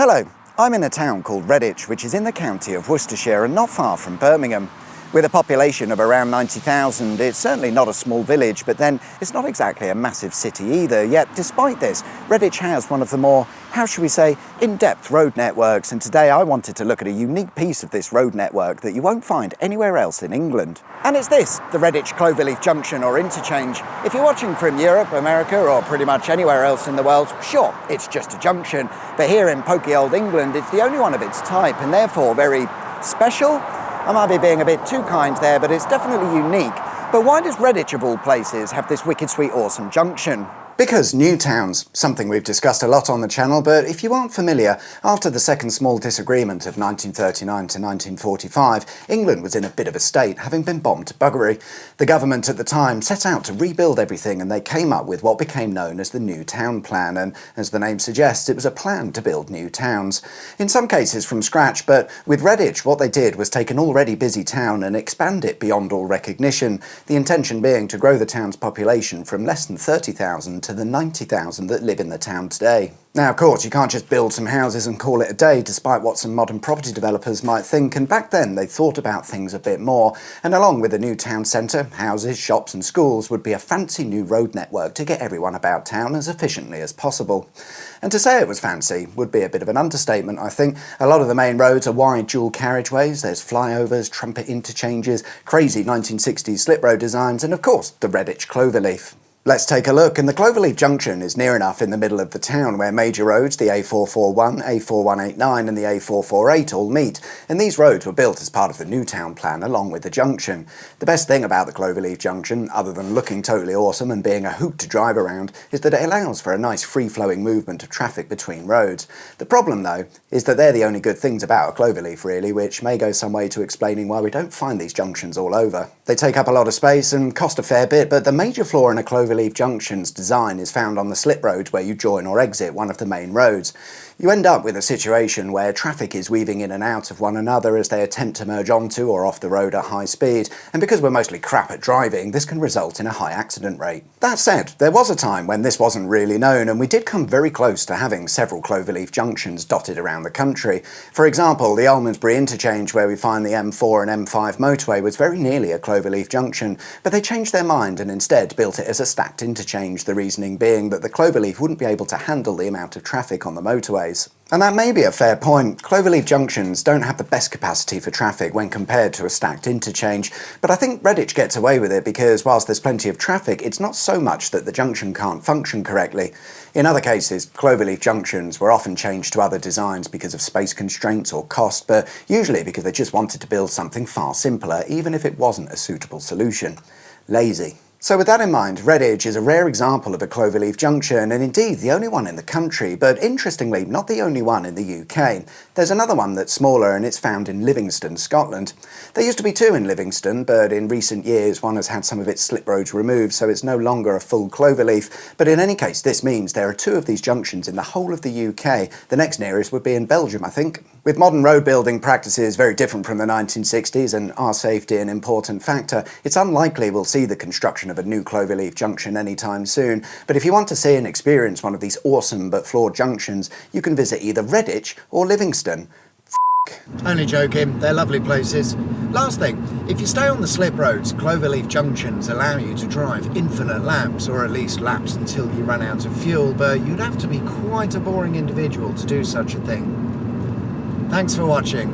Hello, I'm in a town called Redditch, which is in the county of Worcestershire and not far from Birmingham. With a population of around 90,000, it's certainly not a small village, but then it's not exactly a massive city either. Yet, despite this, Redditch has one of the more, how should we say, in-depth road networks, and today I wanted to look at a unique piece of this road network that you won't find anywhere else in England. And it's this, the Redditch Cloverleaf junction or interchange. If you're watching from Europe, America, or pretty much anywhere else in the world, sure, it's just a junction. But here in pokey old England, it's the only one of its type, and therefore very special. I might be being a bit too kind there, but it's definitely unique. But why does Redditch, of all places, have this wicked sweet awesome junction? Because new towns, something we've discussed a lot on the channel, but if you aren't familiar, after the Second Small Disagreement of 1939 to 1945, England was in a bit of a state, having been bombed to buggery. The government at the time set out to rebuild everything, and they came up with what became known as the New Town Plan, and as the name suggests, it was a plan to build new towns. In some cases from scratch, but with Redditch, what they did was take an already busy town and expand it beyond all recognition, the intention being to grow the town's population from less than 30,000 to the 90,000 that live in the town today. Now, of course, you can't just build some houses and call it a day, despite what some modern property developers might think, and back then they thought about things a bit more, and along with the new town centre, houses, shops and schools would be a fancy new road network to get everyone about town as efficiently as possible. And to say it was fancy would be a bit of an understatement, I think. A lot of the main roads are wide dual carriageways, there's flyovers, trumpet interchanges, crazy 1960s slip road designs, and of course, the Redditch Cloverleaf. Let's take a look, and the Cloverleaf junction is near enough in the middle of the town where major roads, the A441, A4189 and the A448 all meet, and these roads were built as part of the New Town Plan along with the junction. The best thing about the Cloverleaf junction, other than looking totally awesome and being a hoot to drive around, is that it allows for a nice free-flowing movement of traffic between roads. The problem, though, is that they're the only good things about a Cloverleaf, really, which may go some way to explaining why we don't find these junctions all over. They take up a lot of space and cost a fair bit, but the major flaw in a Cloverleaf junction's design is found on the slip roads where you join or exit one of the main roads. You end up with a situation where traffic is weaving in and out of one another as they attempt to merge onto or off the road at high speed, and because we're mostly crap at driving, this can result in a high accident rate. That said, there was a time when this wasn't really known, and we did come very close to having several Cloverleaf junctions dotted around the country. For example, the Almondsbury interchange where we find the M4 and M5 motorway was very nearly a Cloverleaf junction, but they changed their mind and instead built it as a stacked interchange, the reasoning being that the Cloverleaf wouldn't be able to handle the amount of traffic on the motorways. And that may be a fair point. Cloverleaf junctions don't have the best capacity for traffic when compared to a stacked interchange, but I think Redditch gets away with it because whilst there's plenty of traffic, it's not so much that the junction can't function correctly. In other cases, Cloverleaf junctions were often changed to other designs because of space constraints or cost, but usually because they just wanted to build something far simpler, even if it wasn't a suitable solution. Lazy. So with that in mind, Redditch is a rare example of a Cloverleaf junction, and indeed the only one in the country, but interestingly not the only one in the UK. There's another one that's smaller and it's found in Livingston, Scotland. There used to be two in Livingston, but in recent years one has had some of its slip roads removed, so it's no longer a full Cloverleaf. But in any case, this means there are two of these junctions in the whole of the UK. The next nearest would be in Belgium, I think. With modern road building practices very different from the 1960s and our safety an important factor, it's unlikely we'll see the construction of a new Cloverleaf junction anytime soon, but if you want to see and experience one of these awesome but flawed junctions, you can visit either Redditch or Livingston. Only joking, they're lovely places. Last thing, if you stay on the slip roads, Cloverleaf junctions allow you to drive infinite laps, or at least laps until you run out of fuel, but you'd have to be quite a boring individual to do such a thing. Thanks for watching.